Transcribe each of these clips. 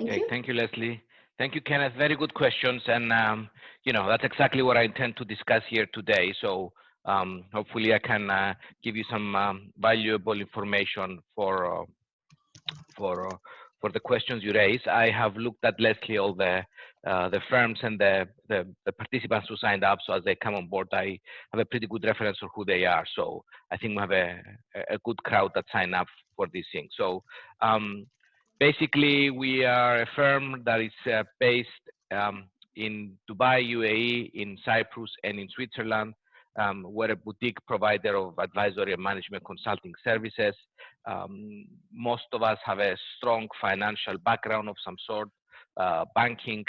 Thank Okay, you. thank you, Leslie. Thank you, Kenneth. Very good questions, and that's exactly what I intend to discuss here today. So hopefully, I can give you some valuable information for uh, for the questions you raise. I have looked at, Leslie, all the firms and the participants who signed up. So as they come on board, I have a pretty good reference of who they are. So I think we have a good crowd that signed up for these things. So basically, we are a firm that is based in Dubai, UAE, in Cyprus, and in Switzerland. We're a boutique provider of advisory and management consulting services. Most of us have a strong financial background of some sort. Banking,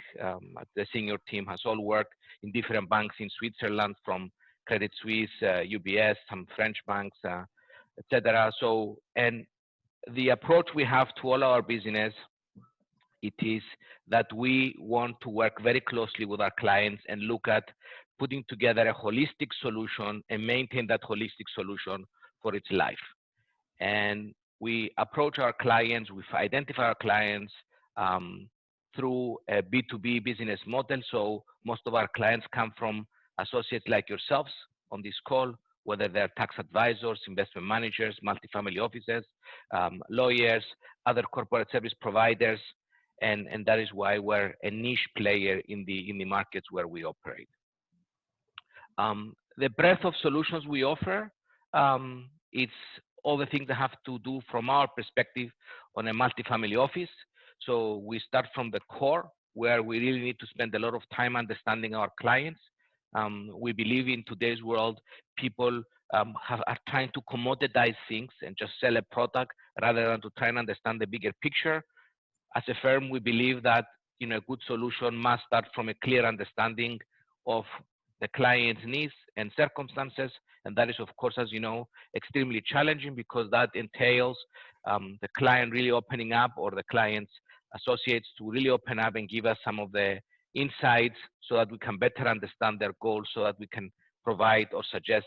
the senior team has all worked in different banks in Switzerland, from Credit Suisse, UBS, some French banks, etc. So, and the approach we have to all our business, it is that we want to work very closely with our clients and look at putting together a holistic solution and maintain that holistic solution for its life. And we approach our clients, we identify our clients through a B2B business model. So most of our clients come from associates like yourselves on this call, whether they're tax advisors, investment managers, multifamily offices, lawyers, other corporate service providers, and that is why we're a niche player in the markets where we operate. The breadth of solutions we offer, it's all the things that have to do from our perspective on a multifamily office. So we start from the core, where we really need to spend a lot of time understanding our clients. We believe in today's world, people are trying to commoditize things and just sell a product rather than to try and understand the bigger picture. As a firm, we believe that a good solution must start from a clear understanding of the client's needs and circumstances, and that is, of course, as you know, extremely challenging, because that entails the client really opening up, or the client's associates to really open up and give us some of the insights so that we can better understand their goals, so that we can provide or suggest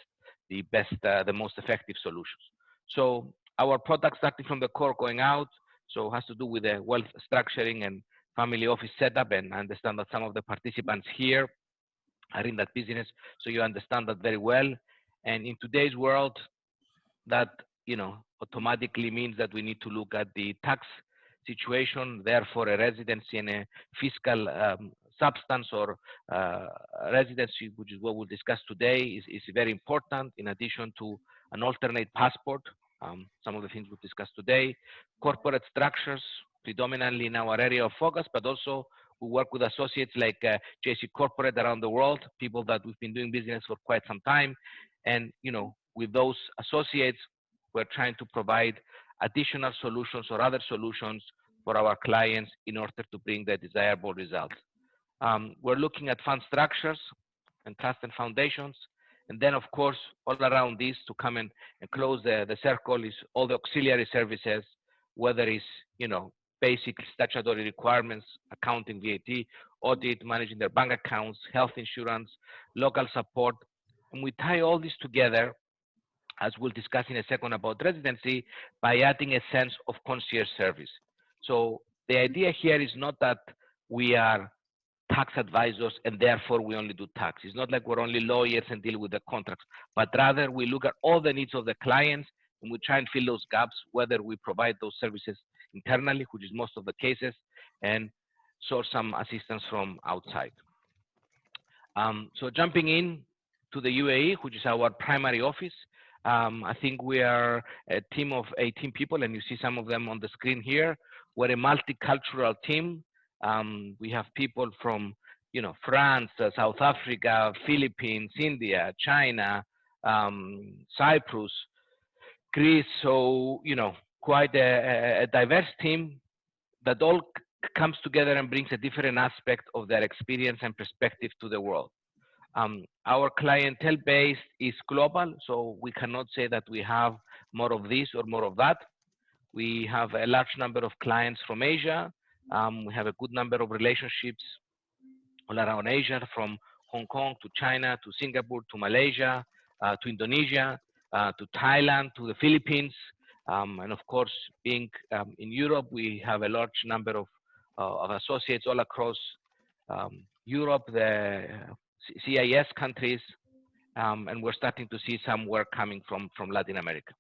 the best, the most effective solutions. So our product, starting from the core going out, so has to do with the wealth structuring and family office setup, and I understand that some of the participants here are in that business, so you understand that very well. And in today's world, that automatically means that we need to look at the tax situation. Therefore, a residency and a fiscal substance, or residency, which is what we'll discuss today, is very important, in addition to an alternate passport. Some of the things we'll discuss today. Corporate structures, predominantly in our area of focus, but also we work with associates like JC Corporate around the world, people that we've been doing business for quite some time. And with those associates, we're trying to provide additional solutions or other solutions for our clients in order to bring the desirable results. We're looking at fund structures and trust and foundations. And then, of course, all around this, to come and close the circle, is all the auxiliary services, whether it's, basic statutory requirements, accounting, VAT, audit, managing their bank accounts, health insurance, local support. And we tie all this together, as we'll discuss in a second about residency, by adding a sense of concierge service. So the idea here is not that we are tax advisors and therefore we only do tax. It's not like we're only lawyers and deal with the contracts, but rather we look at all the needs of the clients and we try and fill those gaps, whether we provide those services internally, which is most of the cases, and source some assistance from outside. So jumping in to the UAE, which is our primary office, I think we are a team of 18 people, and you see some of them on the screen here. We're a multicultural team. We have people from, France, South Africa, Philippines, India, China, Cyprus, Greece. So, quite a diverse team that all comes together and brings a different aspect of their experience and perspective to the world. Our clientele base is global, so we cannot say that we have more of this or more of that. We have a large number of clients from Asia. We have a good number of relationships all around Asia, from Hong Kong to China to Singapore to Malaysia to Indonesia to Thailand to the Philippines. And of course, being in Europe, we have a large number of of associates all across Europe, the CIS countries, and we're starting to see some work coming from Latin America.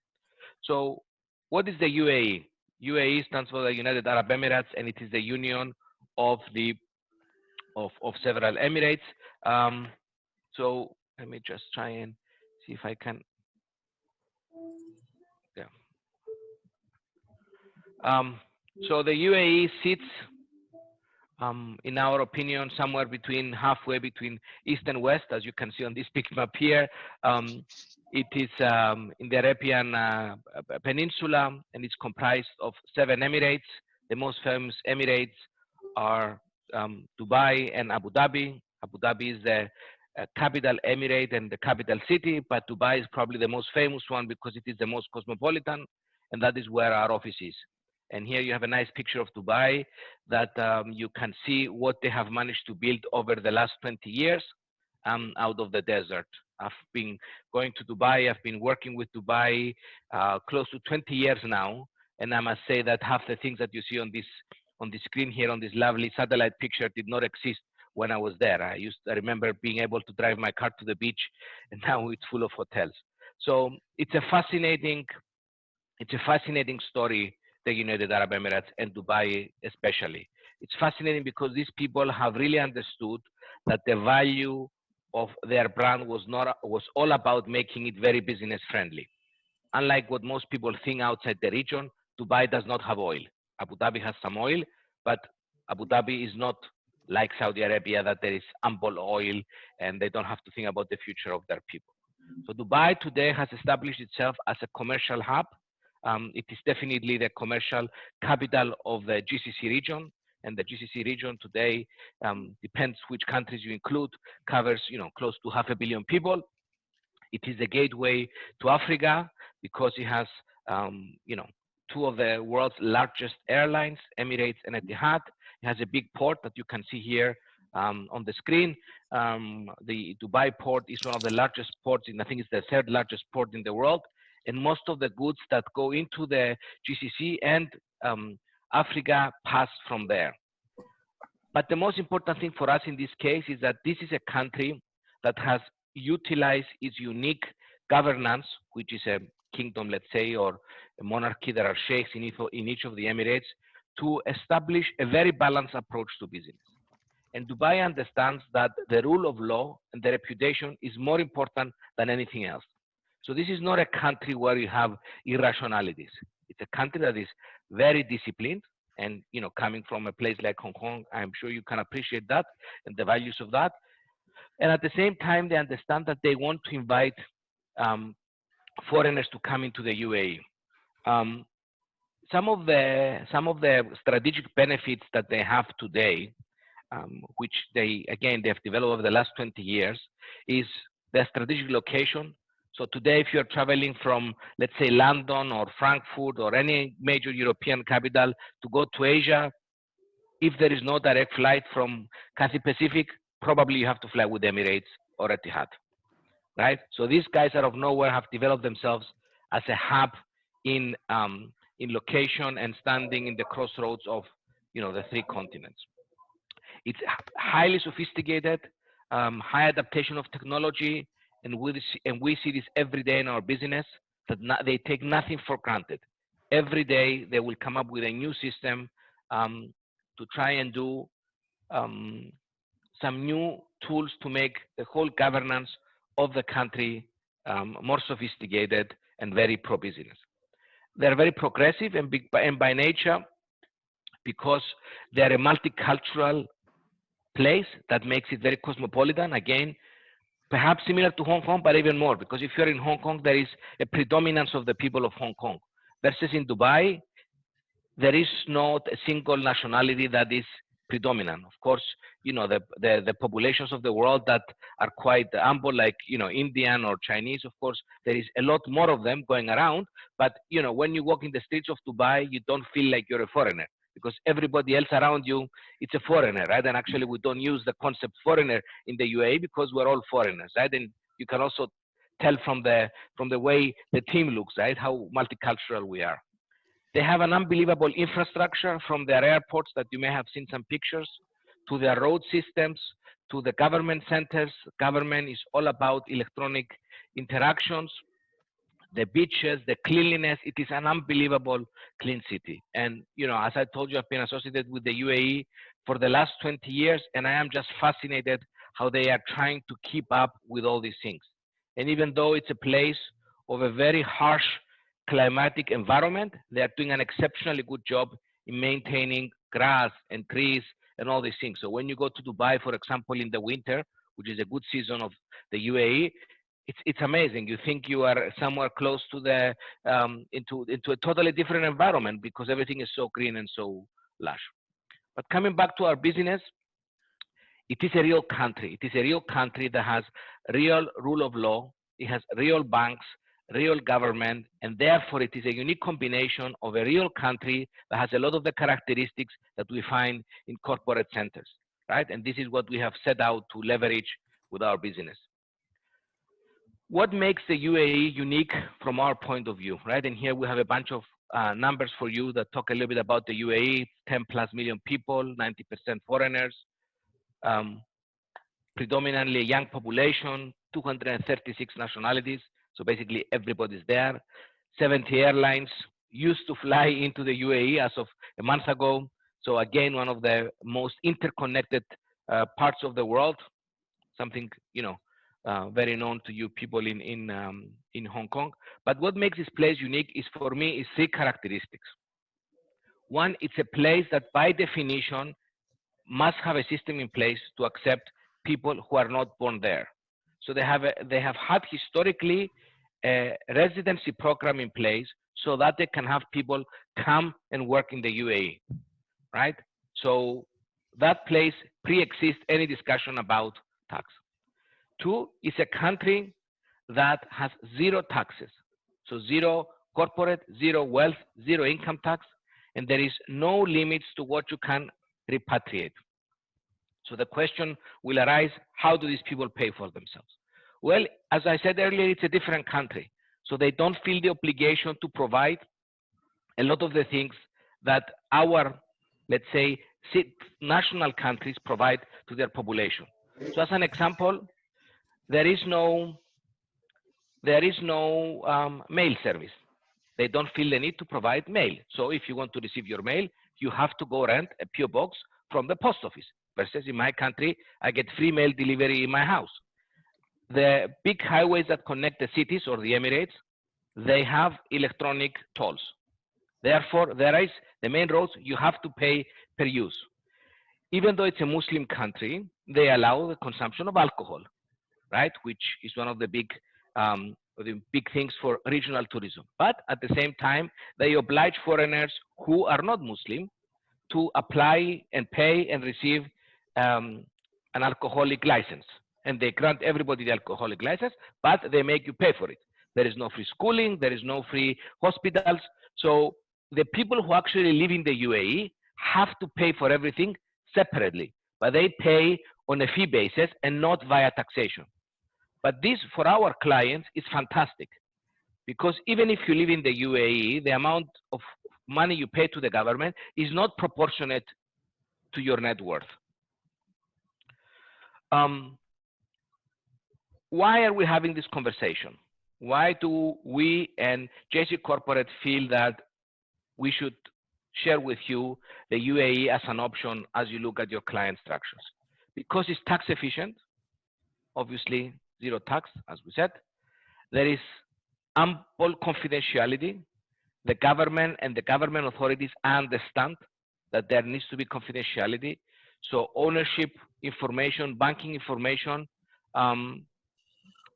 So what is the UAE? UAE stands for the United Arab Emirates, and it is the union of several emirates. So let me just try and see if I can. Yeah. So the UAE sits, in our opinion, somewhere between halfway between east and west, as you can see on this big map here. It is in the Arabian Peninsula, and it's comprised of 7 emirates. The most famous emirates are Dubai and Abu Dhabi. Abu Dhabi is the capital emirate and the capital city, but Dubai is probably the most famous one because it is the most cosmopolitan, and that is where our office is. And here you have a nice picture of Dubai that you can see what they have managed to build over the last 20 years out of the desert. I've been going to Dubai. I've been working with Dubai close to 20 years now. And I must say that half the things that you see on the screen here on this lovely satellite picture did not exist when I was there. I remember being able to drive my car to the beach, and now it's full of hotels. So it's a fascinating story, the United Arab Emirates and Dubai especially. It's fascinating because these people have really understood that the value of their brand was all about making it very business friendly. Unlike what most people think outside the region, Dubai does not have oil. Abu Dhabi has some oil, but Abu Dhabi is not like Saudi Arabia, that there is ample oil and they don't have to think about the future of their people. So Dubai today has established itself as a commercial hub. It is definitely the commercial capital of the GCC region, and the GCC region today, depends which countries you include, covers close to 500 million people. It is a gateway to Africa because it has 2 of the world's largest airlines, Emirates and Etihad. It has a big port that you can see here on the screen. The Dubai port is one of the largest ports, and I think it's the 3rd largest port in the world. And most of the goods that go into the GCC and Africa pass from there. But the most important thing for us in this case is that this is a country that has utilized its unique governance, which is a kingdom, let's say, or a monarchy. There are sheikhs in each of the emirates, to establish a very balanced approach to business. And Dubai understands that the rule of law and the reputation is more important than anything else. So this is not a country where you have irrationalities. It's a country that is very disciplined, and coming from a place like Hong Kong, I'm sure you can appreciate that and the values of that. And at the same time, they understand that they want to invite foreigners to come into the UAE. Some of the strategic benefits that they have today, which they have developed over the last 20 years, is their strategic location. So today, if you're traveling from, let's say, London or Frankfurt or any major European capital to go to Asia, if there is no direct flight from Cathay Pacific, probably you have to fly with Emirates or Etihad, right? So these guys out of nowhere have developed themselves as a hub in location and standing in the crossroads of the 3 continents. It's highly sophisticated, high adaptation of technology, and we see this every day in our business, that they take nothing for granted. Every day they will come up with a new system to try and do some new tools to make the whole governance of the country more sophisticated and very pro-business. They're very progressive and by nature, because they're a multicultural place that makes it very cosmopolitan. Again, perhaps similar to Hong Kong, but even more, because if you're in Hong Kong, there is a predominance of the people of Hong Kong. Versus in Dubai, there is not a single nationality that is predominant. Of course, the populations of the world that are quite ample, like Indian or Chinese, of course, there is a lot more of them going around. But when you walk in the streets of Dubai, you don't feel like you're a foreigner, because everybody else around you, it's a foreigner, right? And actually, we don't use the concept foreigner in the UAE because we're all foreigners, right? And you can also tell from the way the team looks, right, how multicultural we are. They have an unbelievable infrastructure, from their airports that you may have seen some pictures, to their road systems, to the government centers. Government is all about electronic interactions, the beaches, the cleanliness. It is an unbelievable clean city. And, you know, as I told you, I've been associated with the UAE for the last 20 years, and I am just fascinated how they are trying to keep up with all these things. And even though it's a place of a very harsh climatic environment, they are doing an exceptionally good job in maintaining grass and trees and all these things. So when you go to Dubai, for example, in the winter, which is a good season of the UAE, it's amazing. You think you are somewhere close to the into a totally different environment because everything is so green and so lush. But coming back to our business, it is a real country. It is a real country that has real rule of law. It has real banks, real government, and therefore it is a unique combination of a real country that has a lot of the characteristics that we find in corporate centers, right? And this is what we have set out to leverage with our business. What makes the UAE unique from our point of view, right? And here we have a bunch of numbers for you that talk a little bit about the UAE. 10+ million people, 90% foreigners, predominantly a young population, 236 nationalities, so basically everybody's there. 70 airlines used to fly into the UAE as of a month ago. So again, one of the most interconnected parts of the world, something, you know, very known to you people in Hong Kong. But what makes this place unique is, for me, is 3 characteristics. One, it's a place that by definition must have a system in place to accept people who are not born there. So they have had historically a residency program in place so that they can have people come and work in the UAE, right? So that place pre-exists any discussion about tax. 2, is a country that has 0 taxes. So 0 corporate, 0 wealth, 0 income tax, and there is no limits to what you can repatriate. So the question will arise, how do these people pay for themselves? Well, as I said earlier, it's a different country. So they don't feel the obligation to provide a lot of the things that our, let's say, national countries provide to their population. So as an example, there is no mail service. They don't feel the need to provide mail. So if you want to receive your mail, you have to go rent a PO box from the post office. Versus in my country, I get free mail delivery in my house. The big highways that connect the cities or the Emirates, they have electronic tolls. Therefore, there is the main roads, you have to pay per use. Even though it's a Muslim country, they allow the consumption of alcohol, right? Which is one of the big things for regional tourism. But at the same time, they oblige foreigners who are not Muslim to apply and pay and receive an alcoholic license. And they grant everybody the alcoholic license, but they make you pay for it. There is no free schooling, there is no free hospitals. So the people who actually live in the UAE have to pay for everything separately, but they pay on a fee basis and not via taxation. But this, for our clients, is fantastic, because even if you live in the UAE, the amount of money you pay to the government is not proportionate to your net worth. Why are we having this conversation? Why do we and JC Corporate feel that we should share with you the UAE as an option as you look at your client structures? Because it's tax efficient, obviously 0 tax, as we said. There is ample confidentiality. The government and the government authorities understand that there needs to be confidentiality. So ownership information, banking information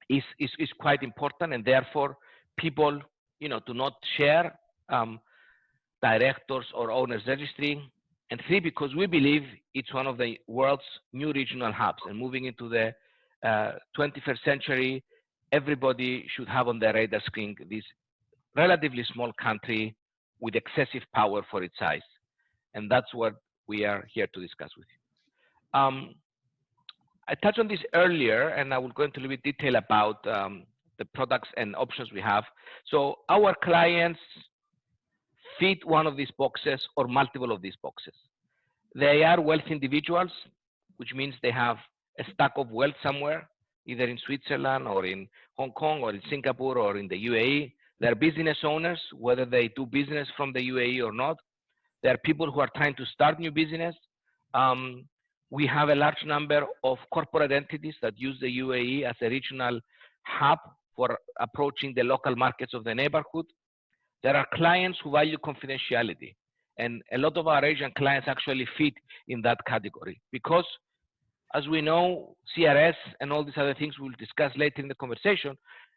is quite important, and therefore people, you know, do not share directors or owners registry. And 3, because we believe it's one of the world's new regional hubs, and moving into the 21st century, everybody should have on their radar screen this relatively small country with excessive power for its size. And that's what we are here to discuss with you. I touched on this earlier, and I will go into a little bit detail about the products and options we have. So our clients fit one of these boxes or multiple of these boxes. They are wealthy individuals, which means they have a stack of wealth somewhere, either in Switzerland or in Hong Kong or in Singapore or in the UAE. They're business owners, whether they do business from the UAE or not. There are people who are trying to start new business. We have a large number of corporate entities that use the UAE as a regional hub for approaching the local markets of the neighborhood. There are clients who value confidentiality, and a lot of our Asian clients actually fit in that category because, as we know, CRS and all these other things we'll discuss later in the conversation,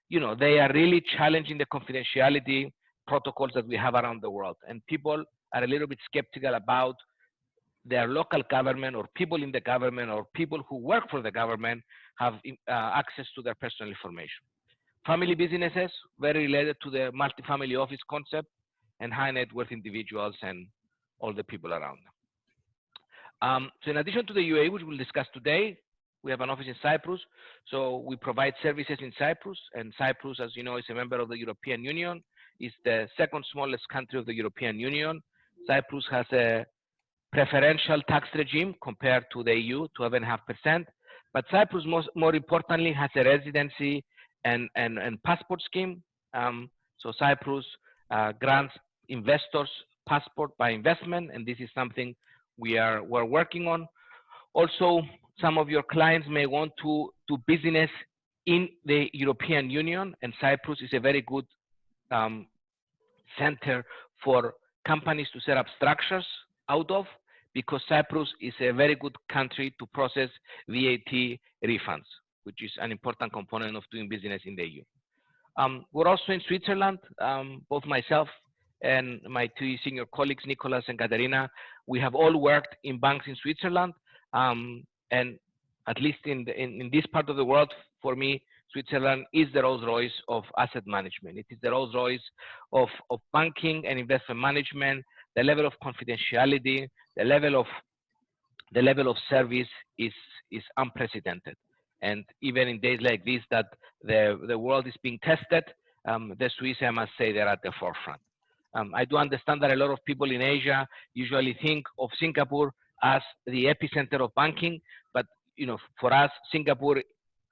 you know, they are really challenging the confidentiality protocols that we have around the world, and people are a little bit skeptical about their local government or people in the government or people who work for the government have access to their personal information. Family businesses, very related to the multifamily office concept, and high net worth individuals and all the people around them. So in addition to the UAE, which we'll discuss today, we have an office in Cyprus. So we provide services in Cyprus, and Cyprus, as you know, is a member of the European Union. It's the second smallest country of the European Union. Cyprus has a preferential tax regime compared to the EU, 12.5%. But Cyprus, more importantly, has a residency and passport scheme. So Cyprus grants investors passport by investment, and this is something we're working on. Also, some of your clients may want to do business in the European Union, and Cyprus is a very good center for companies to set up structures out of, because Cyprus is a very good country to process VAT refunds, which is an important component of doing business in the EU. We're also in Switzerland. Both myself and my two senior colleagues, Nicholas and Katerina, we have all worked in banks in Switzerland. And at least in this part of the world, for me, Switzerland is the Rolls Royce of asset management. It is the Rolls Royce of banking and investment management. The level of confidentiality, the level of service is unprecedented. And even in days like this, that the world is being tested, the Swiss, I must say, they're at the forefront. I do understand that a lot of people in Asia usually think of Singapore as the epicenter of banking, but you know, for us, Singapore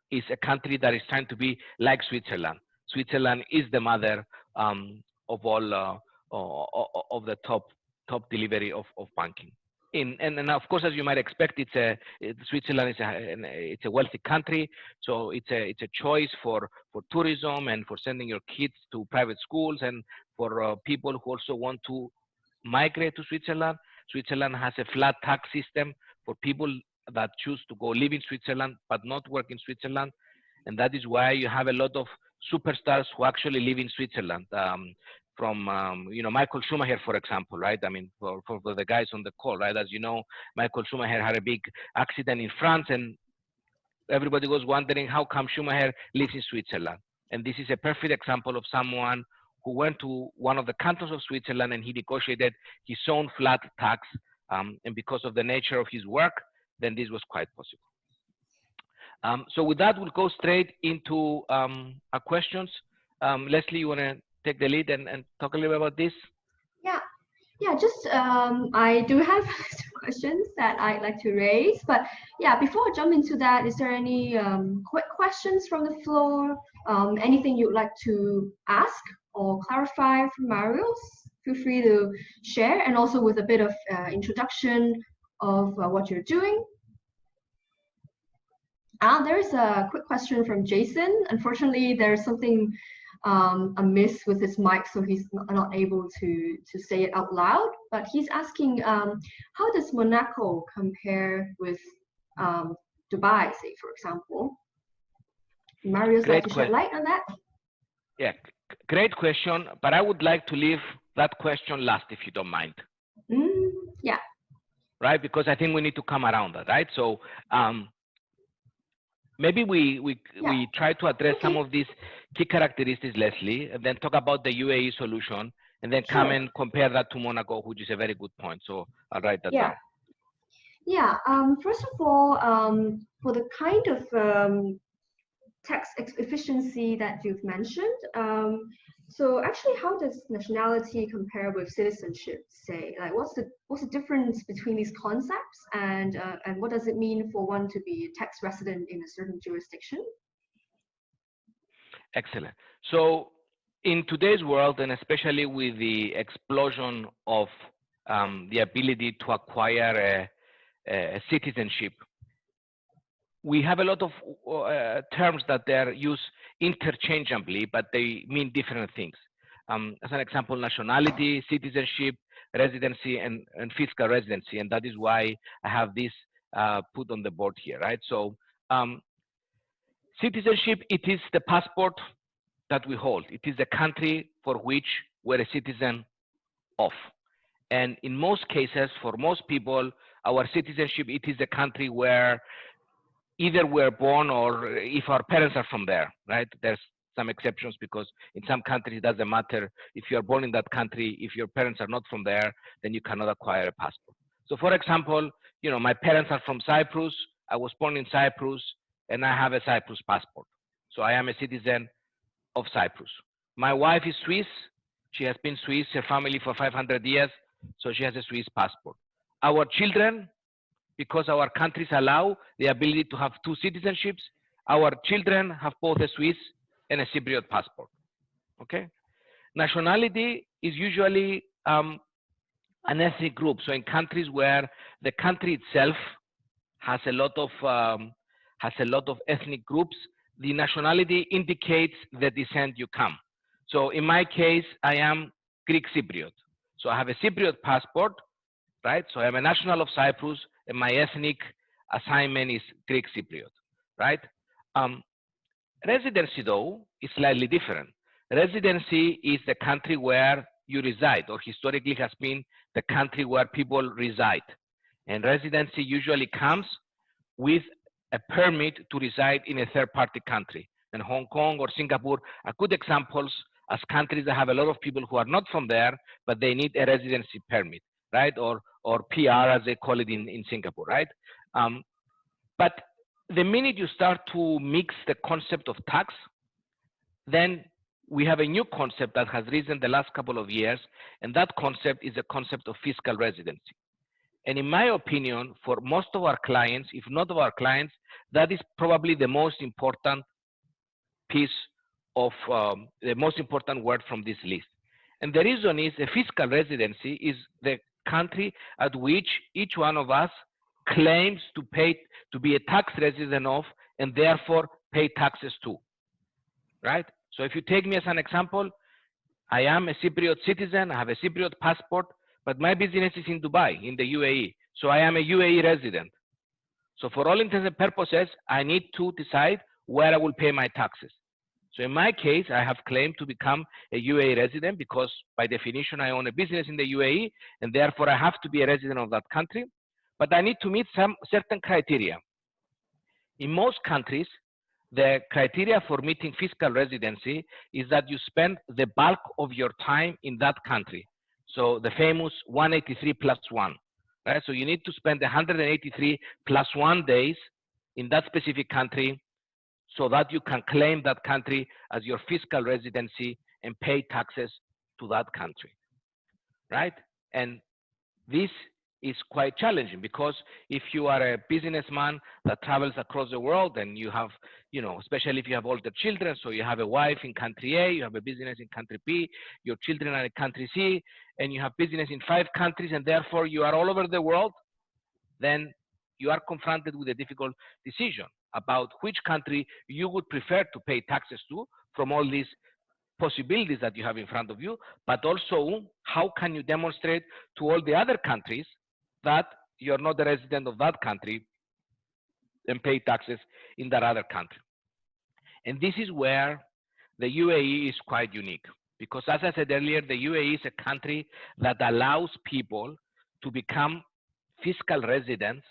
is a country that is trying to be like Switzerland. Switzerland is the mother of all of the top delivery of banking. And of course, as you might expect, Switzerland is a wealthy country, so it's a choice for tourism and for sending your kids to private schools, and for people who also want to migrate to Switzerland. Switzerland has a flat tax system for people that choose to go live in Switzerland but not work in Switzerland, and that is why you have a lot of superstars who actually live in Switzerland. From you know, Michael Schumacher, for example, right? I mean, for the guys on the call, right? As you know, Michael Schumacher had a big accident in France, and everybody was wondering how come Schumacher lives in Switzerland. And this is a perfect example of someone who went to one of the cantons of Switzerland and he negotiated his own flat tax. And because of the nature of his work, then this was quite possible. So with that, we'll go straight into our questions. Leslie, you want to take the lead and talk a little bit about this? Yeah, just I do have some questions that I'd like to raise, but yeah, before I jump into that, is there any quick questions from the floor? Anything you'd like to ask or clarify from Marius? Feel free to share, and also with a bit of introduction of what you're doing. There's a quick question from Jason. Unfortunately, there's something amiss with his mic, so he's not able to say it out loud, but he's asking, how does Monaco compare with Dubai, say, for example? Marius, like to shed light on that? Yeah, great question, but I would like to leave that question last, if you don't mind. Yeah. Right, because I think we need to come around that, right? So maybe we try to address some of these key characteristics, Leslie, and then talk about the UAE solution, and then come and compare that to Monaco, which is a very good point. So I'll write that down. Yeah. First of all, for the kind of tax efficiency that you've mentioned. So actually, how does nationality compare with citizenship? Say, like, what's the difference between these concepts, and what does it mean for one to be a tax resident in a certain jurisdiction? Excellent. So in today's world, and especially with the explosion of the ability to acquire a citizenship, we have a lot of terms that they're used interchangeably, but they mean different things. As an example, nationality, citizenship, residency, and fiscal residency. And that is why I have this put on the board here, right? So citizenship, it is the passport that we hold. It is the country for which we're a citizen of. And in most cases, for most people, our citizenship, it is the country where either we're born or if our parents are from there, right? There's some exceptions because in some countries it doesn't matter if you're born in that country. If your parents are not from there, then you cannot acquire a passport. So for example, you know, my parents are from Cyprus. I was born in Cyprus and I have a Cyprus passport. So I am a citizen of Cyprus. My wife is Swiss. She has been Swiss, her family for 500 years. So she has a Swiss passport. Our children, because our countries allow the ability to have two citizenships, our children have both a Swiss and a Cypriot passport, okay? Nationality is usually an ethnic group. So in countries where the country itself has a lot of ethnic groups, the nationality indicates the descent you come. So in my case, I am Greek Cypriot. So I have a Cypriot passport, right? So I'm a national of Cyprus, and my ethnic assignment is Greek Cypriot, right? Residency, though, is slightly different. Residency is the country where you reside, or historically has been the country where people reside. And residency usually comes with a permit to reside in a third-party country. And Hong Kong or Singapore are good examples as countries that have a lot of people who are not from there, but they need a residency permit, right? Or PR, as they call it in Singapore, right? But the minute you start to mix the concept of tax, then we have a new concept that has risen the last couple of years, and that concept is the concept of fiscal residency. And in my opinion, for most of our clients, if not of our clients, that is probably the most important piece of the most important word from this list. And the reason is the fiscal residency is the country at which each one of us claims to pay, to be a tax resident of, and therefore pay taxes to, right? So if you take me as an example, I am a Cypriot citizen, I have a Cypriot passport, but my business is in Dubai, in the UAE. So I am a UAE resident. So for all intents and purposes, I need to decide where I will pay my taxes. So in my case, I have claimed to become a UAE resident because by definition, I own a business in the UAE, and therefore I have to be a resident of that country. But I need to meet some certain criteria. In most countries, the criteria for meeting fiscal residency is that you spend the bulk of your time in that country. So the famous 183 plus 1, right? So you need to spend 183 plus 1 days in that specific country so that you can claim that country as your fiscal residency and pay taxes to that country, right? And this is quite challenging because if you are a businessman that travels across the world and you have, you know, especially if you have older children, so you have a wife in country A, you have a business in country B, your children are in country C, and you have business in 5 countries, and therefore you are all over the world, then you are confronted with a difficult decision about which country you would prefer to pay taxes to from all these possibilities that you have in front of you, but also how can you demonstrate to all the other countries that you're not a resident of that country and pay taxes in that other country. And this is where the UAE is quite unique because, as I said earlier, the UAE is a country that allows people to become fiscal residents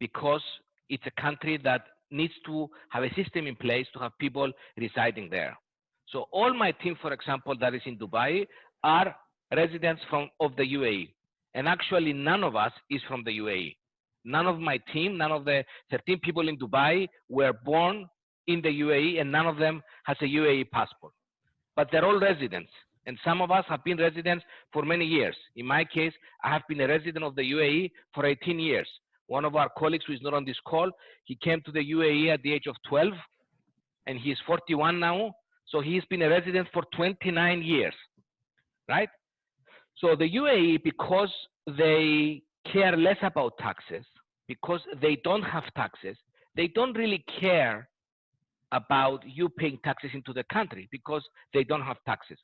because it's a country that needs to have a system in place to have people residing there. So all my team, for example, that is in Dubai are residents of the UAE. And actually none of us is from the UAE. None of my team, none of the 13 people in Dubai were born in the UAE, and none of them has a UAE passport. But they're all residents. And some of us have been residents for many years. In my case, I have been a resident of the UAE for 18 years. One of our colleagues who is not on this call, he came to the UAE at the age of 12, and he's 41 now. So he's been a resident for 29 years, right? So the UAE, because they care less about taxes, because they don't have taxes, they don't really care about you paying taxes into the country because they don't have taxes.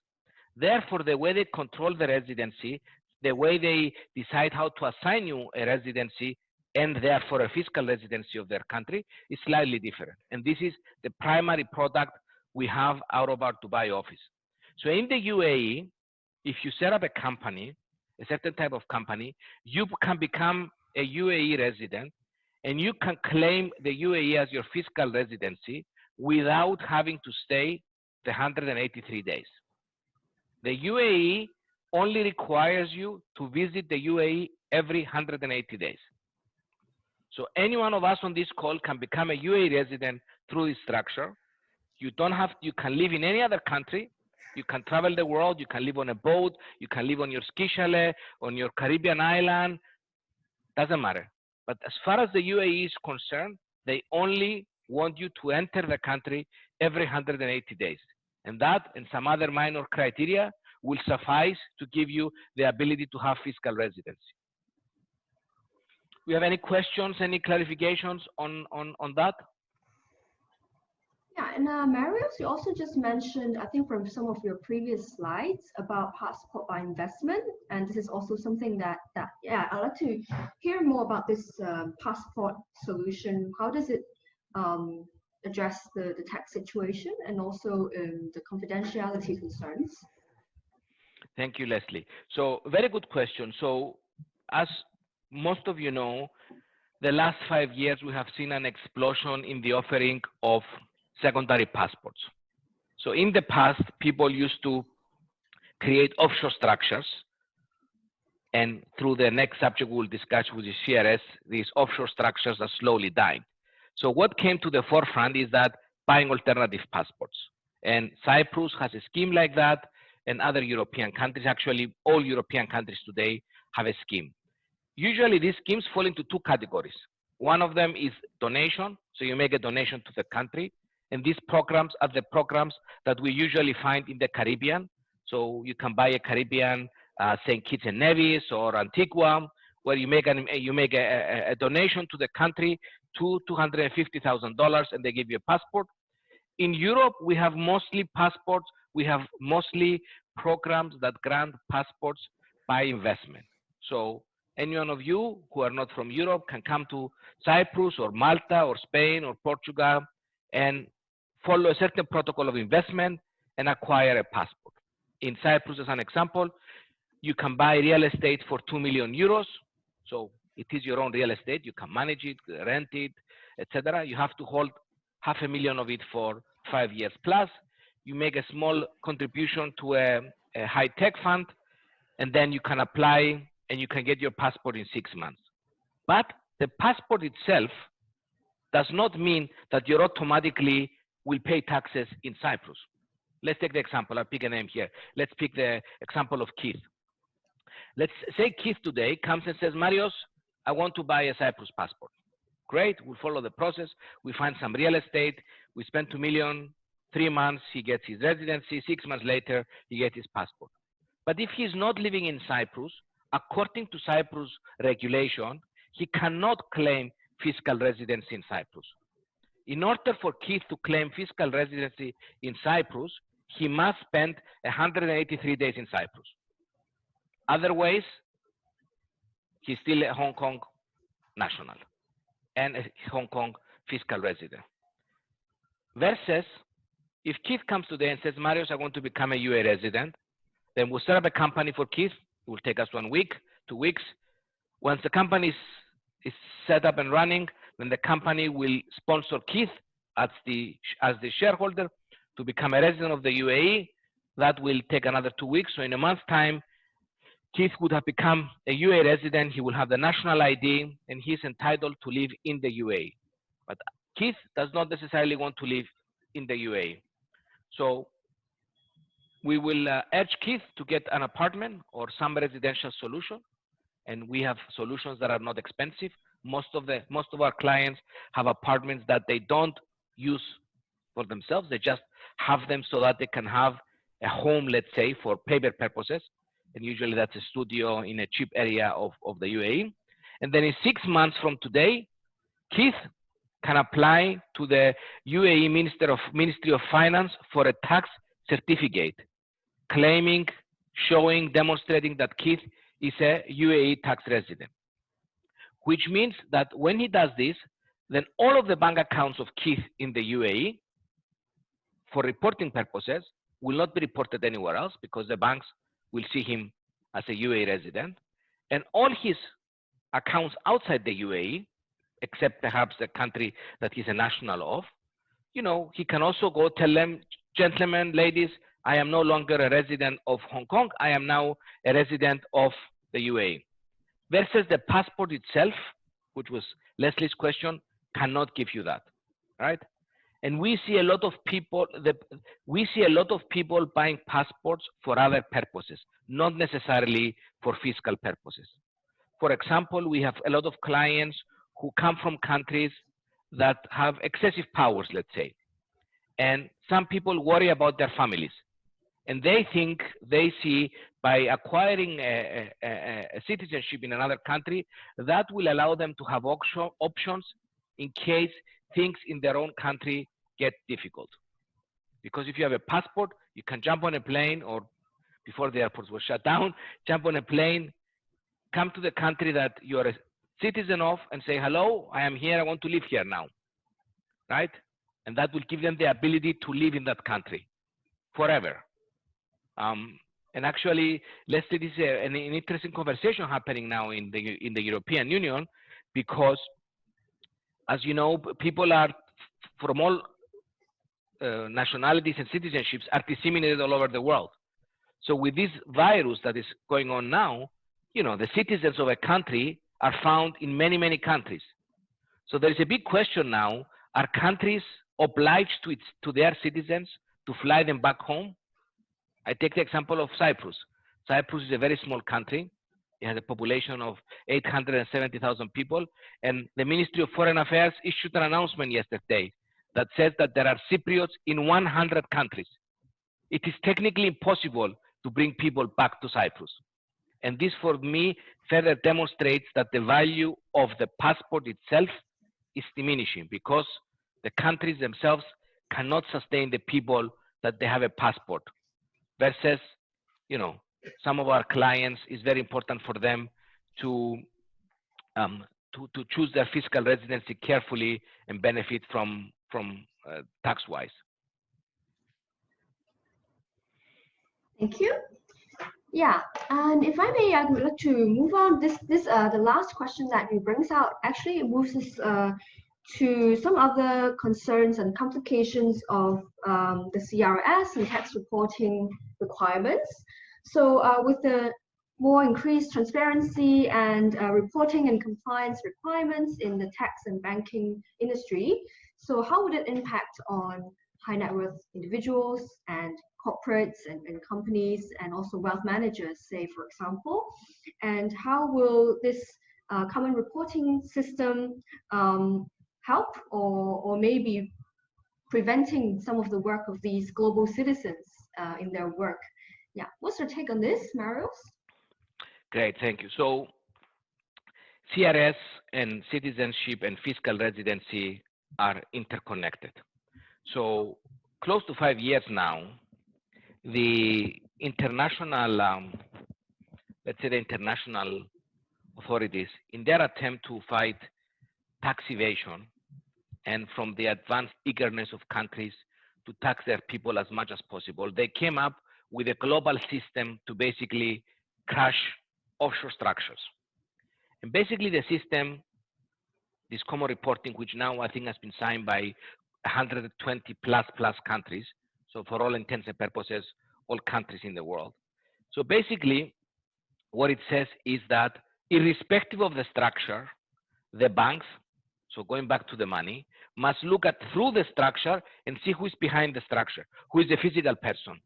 Therefore, the way they control the residency, the way they decide how to assign you a residency and therefore a fiscal residency of their country is slightly different. And this is the primary product we have out of our Dubai office. So in the UAE, if you set up a company, a certain type of company, you can become a UAE resident and you can claim the UAE as your fiscal residency without having to stay the 183 days. The UAE only requires you to visit the UAE every 180 days. So any one of us on this call can become a UAE resident through this structure. You don't have, you can live in any other country. You can travel the world. You can live on a boat. You can live on your ski chalet, on your Caribbean island. Doesn't matter. But as far as the UAE is concerned, they only want you to enter the country every 180 days. And that and some other minor criteria will suffice to give you the ability to have fiscal residency. We have any questions, any clarifications on that? Yeah, and Marius, you also just mentioned, I think from some of your previous slides about passport by investment, and this is also something that yeah, I'd like to hear more about this passport solution. How does it address the tax situation and also the confidentiality concerns? Thank you, Leslie. So very good question. So as most of you know, the last 5 years, we have seen an explosion in the offering of secondary passports. So in the past, people used to create offshore structures. And through the next subject we'll discuss, which is CRS, these offshore structures are slowly dying. So what came to the forefront is that buying alternative passports. And Cyprus has a scheme like that, and other European countries, actually all European countries today have a scheme. Usually these schemes fall into two categories. One of them is donation, so you make a donation to the country, and these programs are the programs that we usually find in the Caribbean. So you can buy a Caribbean, St. Kitts and Nevis or Antigua, where you make a donation to the country to $250,000, and they give you a passport. In Europe, we have mostly passports. We have mostly programs that grant passports by investment. So any one of you who are not from Europe can come to Cyprus or Malta or Spain or Portugal and follow a certain protocol of investment and acquire a passport. In Cyprus, as an example, you can buy real estate for 2 million euros. So it is your own real estate. You can manage it, rent it, etc. You have to hold $500,000 of it for 5 years plus. You make a small contribution to a high-tech fund, and then you can apply and you can get your passport in 6 months. But the passport itself does not mean that you automatically will pay taxes in Cyprus. Let's take the example. I'll pick a name here. Let's pick the example of Keith. Let's say Keith today comes and says, Marios, I want to buy a Cyprus passport. Great, we'll follow the process. We find some real estate. We spend $2 million, 3 months, he gets his residency. 6 months later, he gets his passport. But if he's not living in Cyprus, according to Cyprus regulation, he cannot claim fiscal residency in Cyprus. In order for Keith to claim fiscal residency in Cyprus, he must spend 183 days in Cyprus. Otherwise, he's still a Hong Kong national and a Hong Kong fiscal resident. Versus, if Keith comes today and says, Marios, I want to become a UA resident, then we'll set up a company for Keith. It will take us 1 week, 2 weeks. Once the company is set up and running, then the company will sponsor Keith as the shareholder to become a resident of the UAE. That will take another 2 weeks. So in a month's time, Keith would have become a UAE resident. He will have the national ID, and he's entitled to live in the UAE. But Keith does not necessarily want to live in the UAE. So we will urge Keith to get an apartment or some residential solution, and we have solutions that are not expensive. Most of our clients have apartments that they don't use for themselves. They just have them so that they can have a home, let's say, for paper purposes. And usually that's a studio in a cheap area of the UAE. And then in 6 months from today, Keith can apply to the UAE Ministry of Finance for a tax certificate, claiming, showing, demonstrating that Keith is a UAE tax resident. Which means that when he does this, then all of the bank accounts of Keith in the UAE, for reporting purposes, will not be reported anywhere else because the banks will see him as a UAE resident. And all his accounts outside the UAE, except perhaps the country that he's a national of, you know, he can also go tell them, gentlemen, ladies, I am no longer a resident of Hong Kong. I am now a resident of the UAE. Versus the passport itself, which was Leslie's question, cannot give you that, right? And we see a lot of people. Buying passports for other purposes, not necessarily for fiscal purposes. For example, we have a lot of clients who come from countries that have excessive powers, let's say, and some people worry about their families, and they see by acquiring a citizenship in another country that will allow them to have options in case things in their own country get difficult. Because if you have a passport, you can jump on a plane, or before the airports were shut down, jump on a plane, come to the country that you're a citizen of and say, hello, I am here, I want to live here now, right? And that will give them the ability to live in that country forever. And actually, Leslie, this is an interesting conversation happening now in the European Union, because, as you know, people are from all nationalities and citizenships are disseminated all over the world. So with this virus that is going on now, you know, the citizens of a country are found in many, many countries. So there is a big question now: are countries obliged to their citizens to fly them back home? I take the example of Cyprus. Cyprus is a very small country. It has a population of 870,000 people, and the Ministry of Foreign Affairs issued an announcement yesterday that says that there are Cypriots in 100 countries. It is technically impossible to bring people back to Cyprus. And this, for me, further demonstrates that the value of the passport itself is diminishing, because the countries themselves cannot sustain the people that they have a passport. Versus, you know, some of our clients, is very important for them to choose their fiscal residency carefully and benefit from tax-wise. Thank you. Yeah, and if I may, I would like to move on. The last question that he brings out actually moves us to some other concerns and complications of the CRS and tax reporting requirements. So with the more increased transparency and reporting and compliance requirements in the tax and banking industry, so how would it impact on high net worth individuals and corporates and companies, and also wealth managers, say, for example? And how will this common reporting system help or maybe preventing some of the work of these global citizens in their work? Yeah, what's your take on this, Marius? Great, thank you. So CRS and citizenship and fiscal residency are interconnected. So close to 5 years now, the international, let's say the international authorities, in their attempt to fight tax evasion, and from the advanced eagerness of countries to tax their people as much as possible, they came up with a global system to basically crush offshore structures. And basically the system, this common reporting, which now I think has been signed by 120 plus countries, so for all intents and purposes, all countries in the world. So basically, what it says is that irrespective of the structure, the banks, so going back to the money, must look at through the structure and see who is behind the structure, who is the physical person.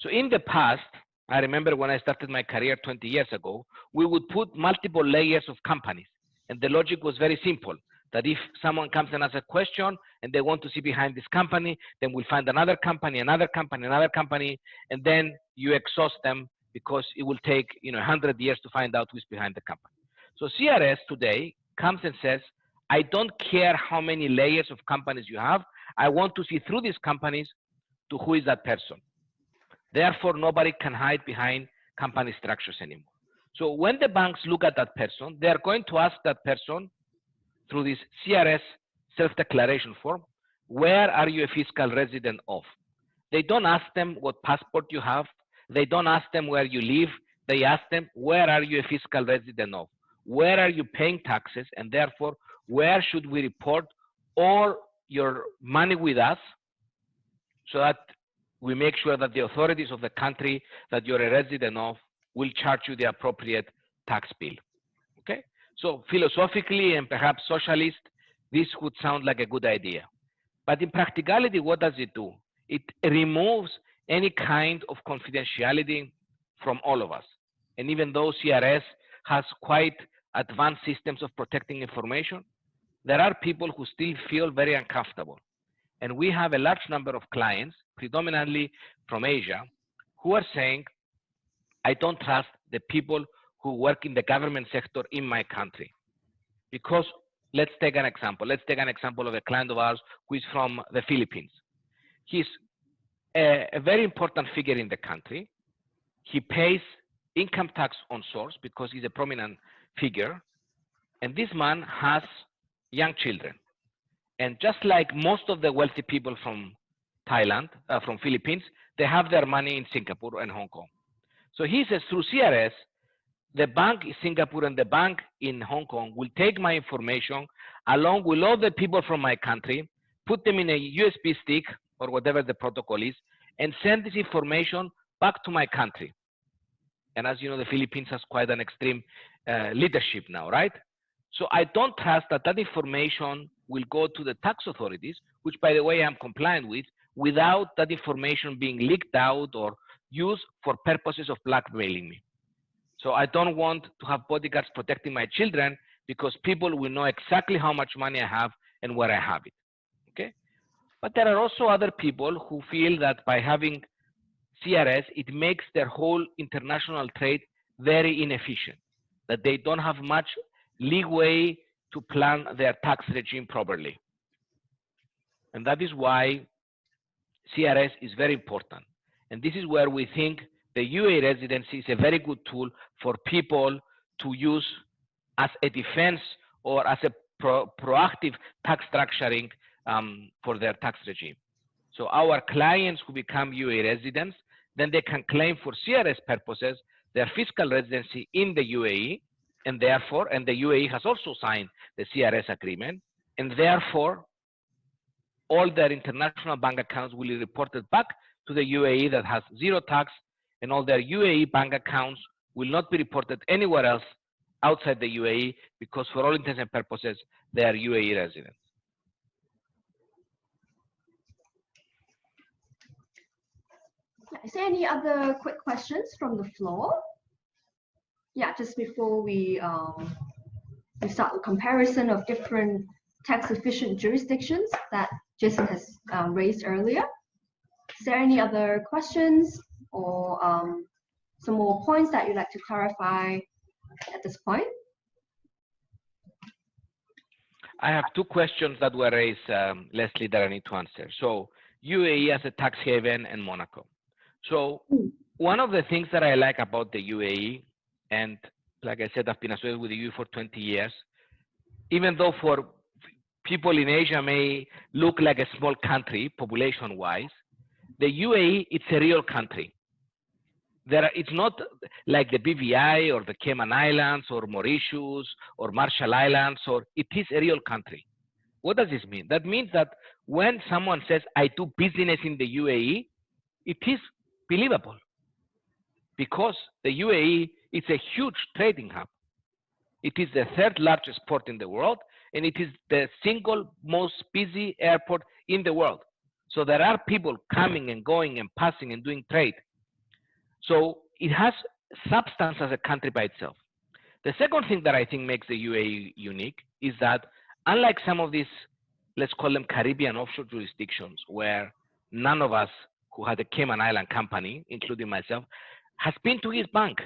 So in the past, I remember when I started my career 20 years ago, we would put multiple layers of companies. And the logic was very simple, that if someone comes and asks a question and they want to see behind this company, then we'll find another company, another company, another company, and then you exhaust them because it will take 100 years to find out who's behind the company. So CRS today comes and says, I don't care how many layers of companies you have. I want to see through these companies to who is that person. Therefore, nobody can hide behind company structures anymore. So when the banks look at that person, they are going to ask that person through this CRS self-declaration form, where are you a fiscal resident of? They don't ask them what passport you have. They don't ask them where you live. They ask them, where are you a fiscal resident of? Where are you paying taxes? And therefore, where should we report all your money with us so that we make sure that the authorities of the country that you're a resident of will charge you the appropriate tax bill, okay? So philosophically and perhaps socialist, this would sound like a good idea. But in practicality, what does it do? It removes any kind of confidentiality from all of us. And even though CRS has quite advanced systems of protecting information, there are people who still feel very uncomfortable. And we have a large number of clients, predominantly from Asia, who are saying, I don't trust the people who work in the government sector in my country. Because let's take an example. Let's take an example of a client of ours who is from the Philippines. He's a very important figure in the country. He pays income tax on source because he's a prominent figure. And this man has young children. And just like most of the wealthy people from Thailand, from Philippines, they have their money in Singapore and Hong Kong. So he says through CRS, the bank in Singapore and the bank in Hong Kong will take my information along with all the people from my country, put them in a USB stick or whatever the protocol is, and send this information back to my country. And as you know, the Philippines has quite an extreme leadership now, right? So I don't trust that that information will go to the tax authorities, which by the way, I'm compliant with, without that information being leaked out or used for purposes of blackmailing me. So I don't want to have bodyguards protecting my children because people will know exactly how much money I have and where I have it, okay? But there are also other people who feel that by having CRS, it makes their whole international trade very inefficient, that they don't have much leeway to plan their tax regime properly. And that is why CRS is very important. And this is where we think the UAE residency is a very good tool for people to use as a defense or as a proactive tax structuring for their tax regime. So our clients who become UAE residents, then they can claim for CRS purposes their fiscal residency in the UAE, and therefore, and the UAE has also signed the CRS agreement, and therefore, all their international bank accounts will be reported back to the UAE that has zero tax, and all their UAE bank accounts will not be reported anywhere else outside the UAE because for all intents and purposes, they are UAE residents. Is there any other quick questions from the floor? Yeah, just before we start the comparison of different tax-efficient jurisdictions that Jason has raised earlier. Is there any other questions or some more points that you'd like to clarify at this point? I have two questions that were raised, Leslie, that I need to answer. So UAE as a tax haven and Monaco. So one of the things that I like about the UAE, and like I said, I've been associated with the UAE for 20 years, even though for people in Asia may look like a small country population-wise, the UAE, it's a real country. It's not like the BVI or the Cayman Islands or Mauritius or Marshall Islands, or it is a real country. What does this mean? That means that when someone says, I do business in the UAE, it is believable because the UAE It's a huge trading hub. It is the third largest port in the world, and it is the single most busy airport in the world. So there are people coming and going and passing and doing trade. So it has substance as a country by itself. The second thing that I think makes the UAE unique is that unlike some of these, let's call them Caribbean offshore jurisdictions, where none of us who had a Cayman Island company, including myself, has been to his bank.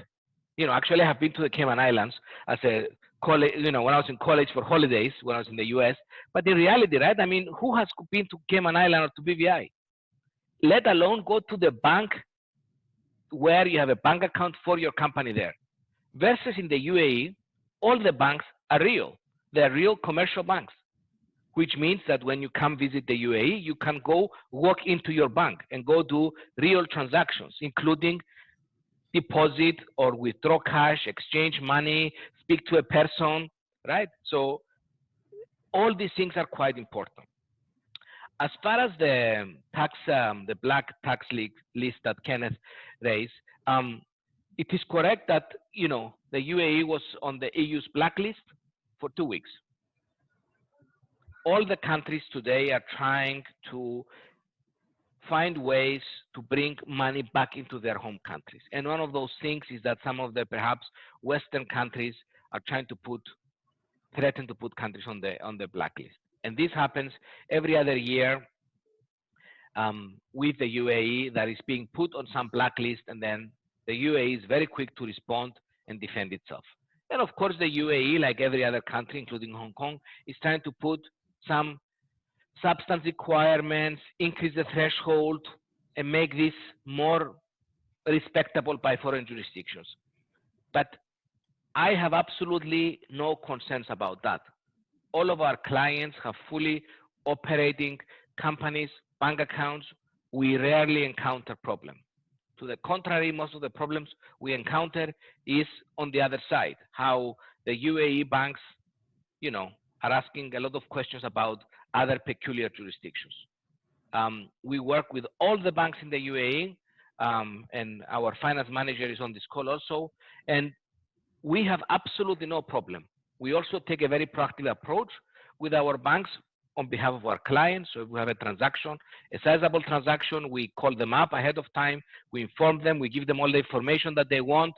Actually I have been to the Cayman Islands as a college, when I was in college for holidays, when I was in the US. But in reality, right, I mean, who has been to Cayman Island or to BVI? Let alone go to the bank where you have a bank account for your company there. Versus in the UAE, all the banks are real. They're real commercial banks, which means that when you come visit the UAE, you can go walk into your bank and go do real transactions, including deposit or withdraw cash, exchange money, speak to a person, right? So all these things are quite important. As far as the tax, the black tax list that Kenneth raised, it is correct that the UAE was on the EU's blacklist for 2 weeks. All the countries today are trying to find ways to bring money back into their home countries. And one of those things is that some of the perhaps Western countries are trying to threaten to put countries on the blacklist. And this happens every other year with the UAE that is being put on some blacklist, and then the UAE is very quick to respond and defend itself. And of course, the UAE, like every other country, including Hong Kong, is trying to put some substance requirements, increase the threshold, and make this more respectable by foreign jurisdictions. But I have absolutely no concerns about that. All of our clients have fully operating companies, bank accounts. We rarely encounter problems. To the contrary, most of the problems we encounter is on the other side, how the UAE banks, are asking a lot of questions about other peculiar jurisdictions. We work with all the banks in the UAE, and our finance manager is on this call also, and we have absolutely no problem. We also take a very proactive approach with our banks on behalf of our clients. So if we have a transaction, a sizable transaction, we call them up ahead of time, we inform them, we give them all the information that they want,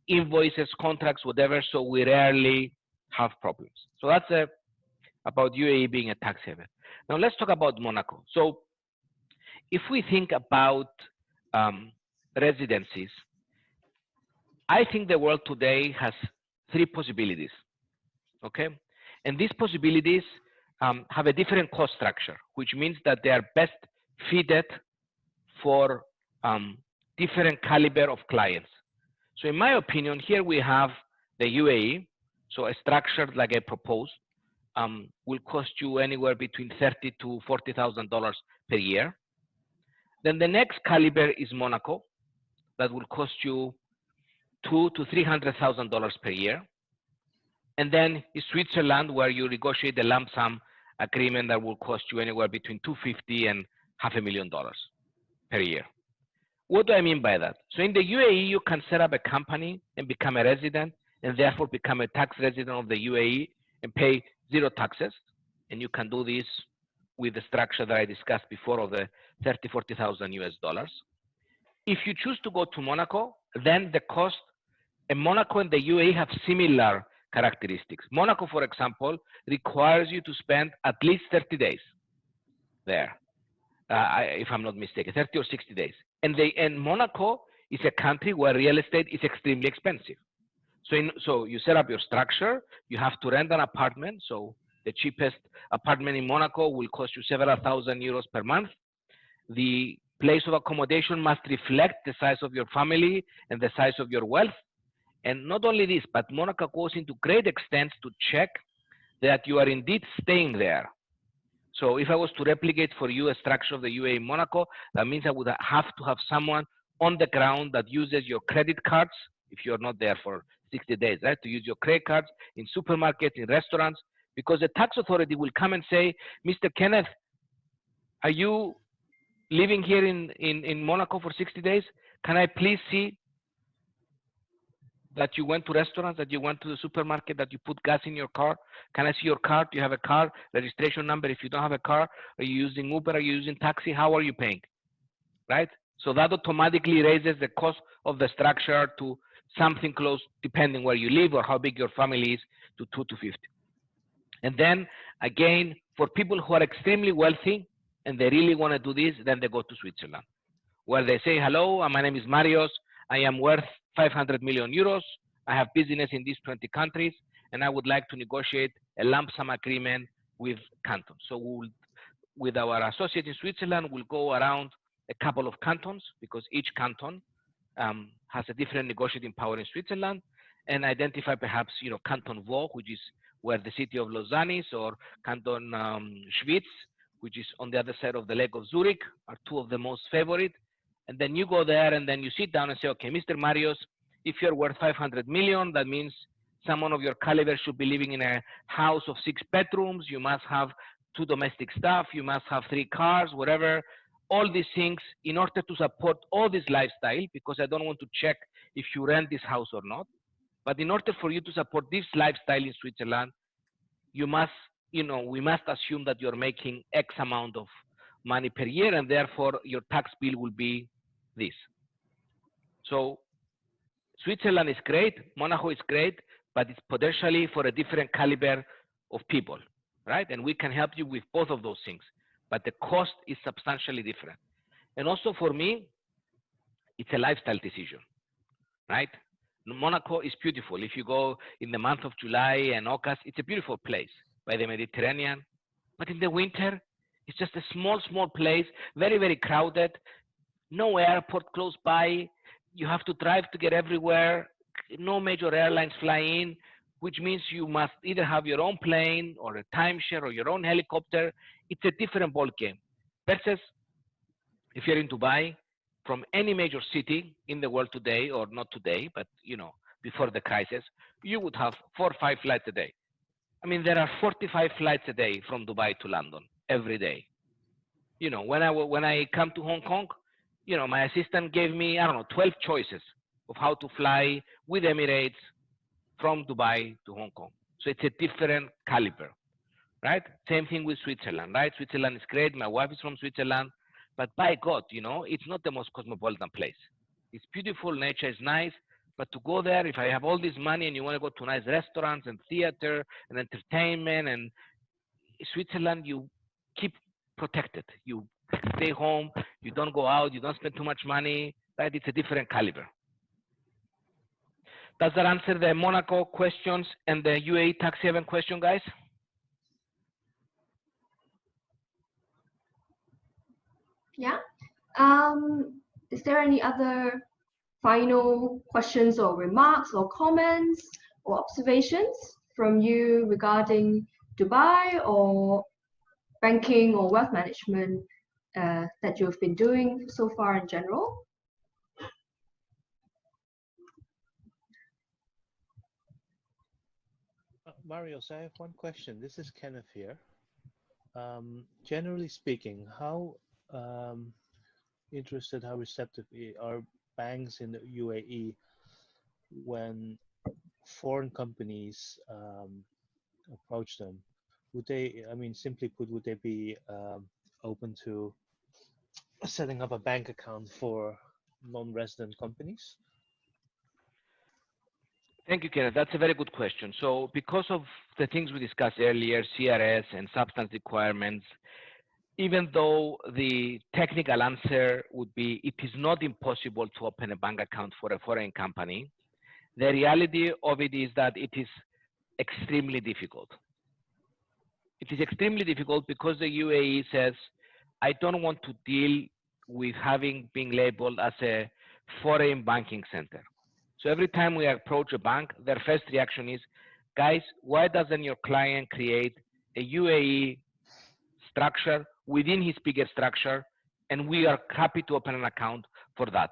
invoices, contracts, whatever, so we rarely have problems. So that's about UAE being a tax haven. Now let's talk about Monaco. So if we think about residencies, I think the world today has 3 possibilities, okay? And these possibilities have a different cost structure, which means that they are best fitted for different caliber of clients. So in my opinion, here we have the UAE, so a structure like I proposed, will cost you anywhere between $30,000 to $40,000 per year. Then the next caliber is Monaco, that will cost you $200,000 to $300,000 per year. And then is Switzerland, where you negotiate a lump sum agreement that will cost you anywhere between $250,000 and $500,000 per year. What do I mean by that? So in the UAE, you can set up a company and become a resident, and therefore become a tax resident of the UAE and pay 0 taxes. And you can do this with the structure that I discussed before of the $30,000 to $40,000. If you choose to go to Monaco, then the cost, and Monaco and the UAE have similar characteristics. Monaco, for example, requires you to spend at least 30 days there, if I'm not mistaken, 30 or 60 days. And Monaco is a country where real estate is extremely expensive. So you set up your structure, you have to rent an apartment. So the cheapest apartment in Monaco will cost you several thousand euros per month. The place of accommodation must reflect the size of your family and the size of your wealth. And not only this, but Monaco goes into great extent to check that you are indeed staying there. So if I was to replicate for you a structure of the UAE in Monaco, that means I would have to have someone on the ground that uses your credit cards, if you're not there for 60 days, right? To use your credit cards in supermarkets, in restaurants, because the tax authority will come and say, Mr. Kenneth, are you living here in Monaco for 60 days? Can I please see that you went to restaurants, that you went to the supermarket, that you put gas in your car? Can I see your card? Do you have a car? Registration number. If you don't have a car, are you using Uber? Are you using taxi? How are you paying? Right? So that automatically raises the cost of the structure to something close, depending where you live or how big your family is, to 2 to 50. And then again, for people who are extremely wealthy and they really want to do this, then they go to Switzerland, where they say, hello, my name is Marios. I am worth 500 million euros. I have business in these 20 countries, and I would like to negotiate a lump sum agreement with cantons. So we'll, with our associate in Switzerland, we'll go around a couple of cantons, because each canton has a different negotiating power in Switzerland, and identify perhaps, Canton Vaud, which is where the city of Lausanne is, or Canton Schwyz, which is on the other side of the Lake of Zurich, are two of the most favorite. And then you go there and then you sit down and say, okay, Mr. Marios, if you're worth 500 million, that means someone of your caliber should be living in a house of 6 bedrooms. You must have 2 domestic staff. You must have 3 cars, whatever. All these things in order to support all this lifestyle, because I don't want to check if you rent this house or not. But in order for you to support this lifestyle in Switzerland, you must, we must assume that you're making X amount of money per year, and therefore your tax bill will be this. So Switzerland is great, Monaco is great, but it's potentially for a different caliber of people, right? And we can help you with both of those things, but the cost is substantially different. And also for me, it's a lifestyle decision, right? Monaco is beautiful. If you go in the month of July and August, it's a beautiful place by the Mediterranean. But in the winter, it's just a small, small place, very, very crowded, no airport close by. You have to drive to get everywhere, no major airlines fly in, which means you must either have your own plane or a timeshare or your own helicopter. It's a different ball game. Versus if you're in Dubai, from any major city in the world today, or not today, but before the crisis, you would have 4 or 5 flights a day. I mean, there are 45 flights a day from Dubai to London every day. When I come to Hong Kong, my assistant gave me, 12 choices of how to fly with Emirates from Dubai to Hong Kong. So it's a different caliber, right? Same thing with Switzerland, right? Switzerland is great. My wife is from Switzerland. But by God, it's not the most cosmopolitan place. It's beautiful, nature is nice, but to go there, if I have all this money and you want to go to nice restaurants and theater and entertainment, and Switzerland, you keep protected. You stay home, you don't go out, you don't spend too much money, right? It's a different caliber. Does that answer the Monaco questions and the UAE tax haven question, guys? Yeah. Is there any other final questions or remarks or comments or observations from you regarding Dubai or banking or wealth management that you've been doing so far in general? Marios, I have one question. This is Kenneth here. Generally speaking, how interested, how receptive are banks in the UAE when foreign companies approach them? Would they, simply put, would they be open to setting up a bank account for non-resident companies? Thank you, Kenneth. That's a very good question. So because of the things we discussed earlier, CRS and substance requirements, even though the technical answer would be it is not impossible to open a bank account for a foreign company, the reality of it is that it is extremely difficult. It is extremely difficult because the UAE says, I don't want to deal with being labeled as a foreign banking center. So every time we approach a bank, their first reaction is, guys, why doesn't your client create a UAE structure within his bigger structure, and we are happy to open an account for that.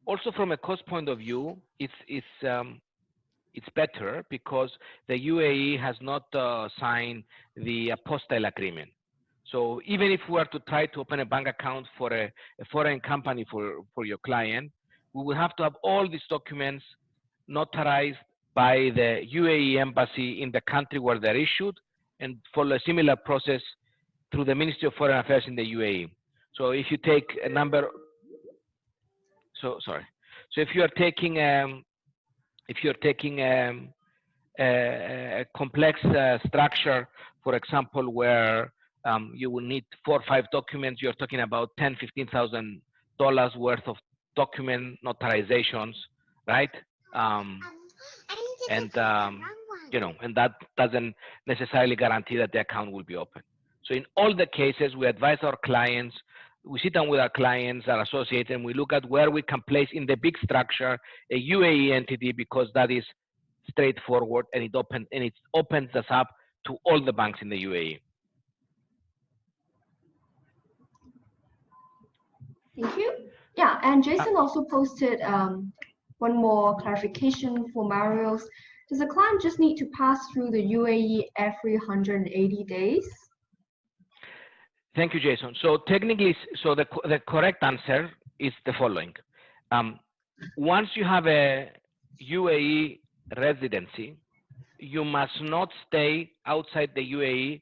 Also, from a cost point of view, it's better because the UAE has not signed the apostille agreement. So even if we were to try to open a bank account for a foreign company for your client, we will have to have all these documents notarized by the UAE embassy in the country where they're issued, and follow a similar process through the Ministry of Foreign Affairs in the UAE. So if you take a number, so if you are taking a complex structure, for example, where you will need 4 or 5 documents, you're talking about $10,000–$15,000 worth of document notarizations, right? And that doesn't necessarily guarantee that the account will be open. So in all the cases, we advise our clients, we sit down with our clients, our associates, and we look at where we can place in the big structure a UAE entity, because that is straightforward, and it opens us up to all the banks in the UAE. Thank you. Yeah, and Jason also posted one more clarification for Marios. Does the client just need to pass through the UAE every 180 days? Thank you, Jason. So technically, the correct answer is the following. Once you have a UAE residency, you must not stay outside the UAE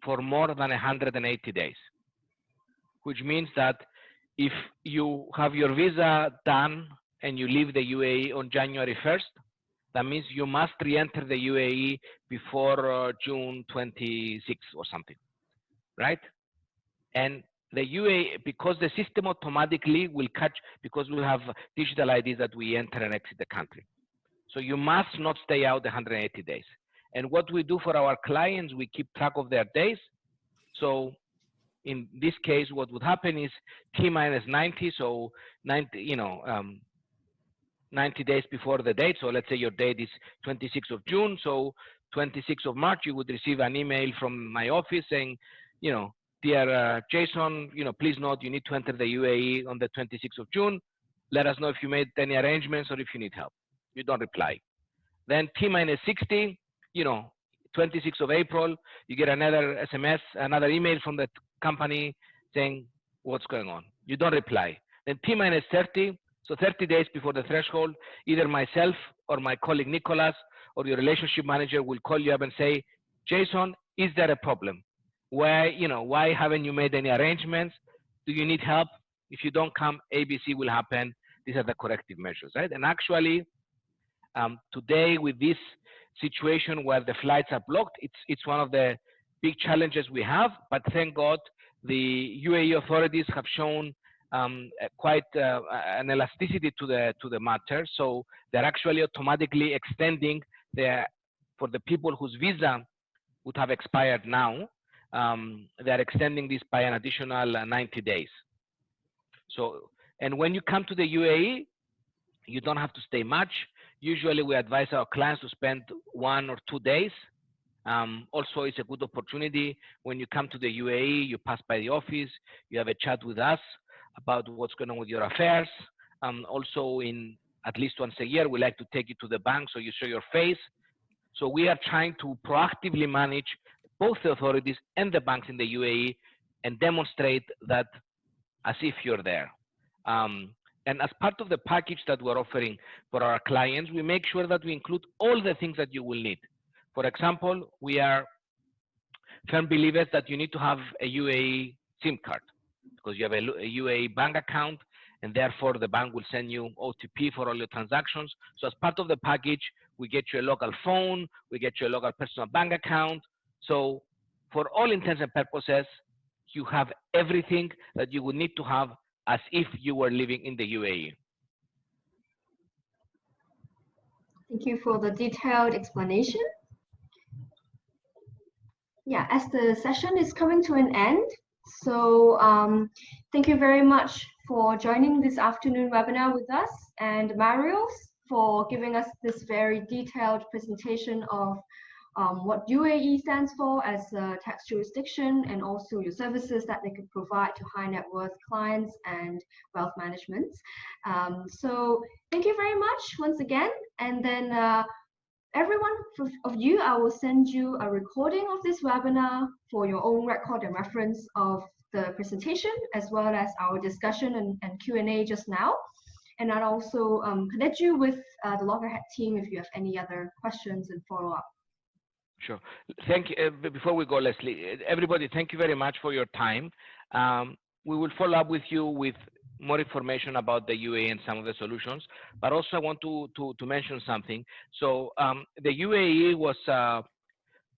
for more than 180 days, which means that if you have your visa done and you leave the UAE on January 1st, that means you must re-enter the UAE before June 26 or something, right? And the UAE, because the system automatically will catch, because we have digital IDs that we enter and exit the country. So you must not stay out 180 days. And what we do for our clients, we keep track of their days. So in this case, what would happen is T-90, so 90, 90 days before the date. So let's say your date is 26th of June. So 26th of March, you would receive an email from my office saying, dear Jason, please note you need to enter the UAE on the 26th of June. Let us know if you made any arrangements or if you need help. You don't reply. Then T-60, 26th of April, you get another SMS, another email from the company saying what's going on. You don't reply. Then T-30, so 30 days before the threshold, either myself or my colleague Nicholas or your relationship manager will call you up and say, Jason, is there a problem? Why haven't you made any arrangements? Do you need help? If you don't come, ABC will happen. These are the corrective measures, right? And actually, today with this situation where the flights are blocked, it's one of the big challenges we have. But thank God, the UAE authorities have shown quite an elasticity to the matter. So they're actually automatically extending for the people whose visa would have expired now. They're extending this by an additional 90 days. So, and when you come to the UAE, you don't have to stay much. Usually we advise our clients to spend 1 or 2 days. Also, it's a good opportunity when you come to the UAE, you pass by the office, you have a chat with us about what's going on with your affairs. Also, at least once a year, we like to take you to the bank so you show your face. So we are trying to proactively manage both the authorities and the banks in the UAE and demonstrate that as if you're there. And as part of the package that we're offering for our clients, we make sure that we include all the things that you will need. For example, we are firm believers that you need to have a UAE SIM card because you have a UAE bank account, and therefore the bank will send you OTP for all your transactions. So as part of the package, we get you a local phone, we get you a local personal bank account. So for all intents and purposes, you have everything that you would need to have as if you were living in the UAE. Thank you for the detailed explanation. Yeah, as the session is coming to an end, so thank you very much for joining this afternoon webinar with us, and Marios for giving us this very detailed presentation of what UAE stands for as a tax jurisdiction, and also your services that they could provide to high net worth clients and wealth management. So thank you very much once again. And then everyone of you, I will send you a recording of this webinar for your own record and reference of the presentation, as well as our discussion and Q&A just now. and I'll also connect you with the Loggerhead team if you have any other questions and follow up. Sure. Thank you. Before we go, Leslie, everybody, thank you very much for your time. We will follow up with you with more information about the UAE and some of the solutions, but also I want to mention something. So the UAE was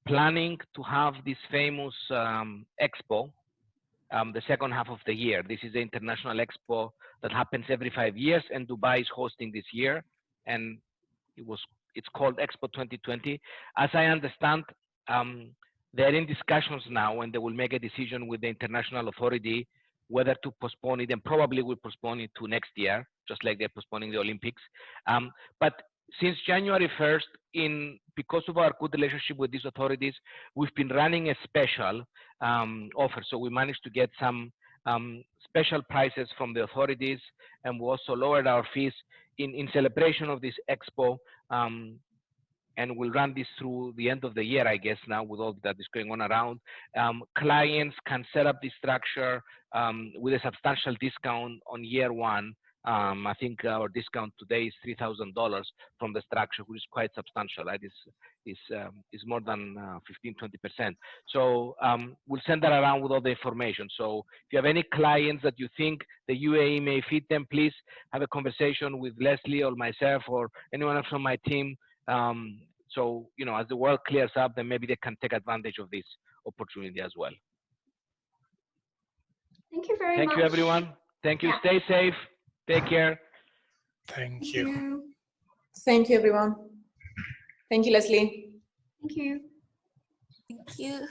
planning to have this famous expo the second half of the year. This is the international expo that happens every 5 years, and Dubai is hosting this year, and it's called Expo 2020. As I understand, they're in discussions now, and they will make a decision with the international authority whether to postpone it, and probably will postpone it to next year, just like they're postponing the Olympics. But since January 1st, because of our good relationship with these authorities, we've been running a special offer. So we managed to get some special prices from the authorities, and we also lowered our fees in celebration of this expo. And we'll run this through the end of the year, I guess, now with all that is going on around. Clients can set up this structure with a substantial discount on year one. I think our discount today is $3,000 from the structure, which is quite substantial, right? It's more than 15–20%. So we'll send that around with all the information. So if you have any clients that you think the UAE may fit them, please have a conversation with Leslie or myself or anyone else from my team. So, you know, as the world clears up, then maybe they can take advantage of this opportunity as well. Thank you very much. Thank you, everyone. Thank you. Yeah. Stay safe. Take care. Thank you. Thank you, everyone. Thank you, Leslie. Thank you. Thank you.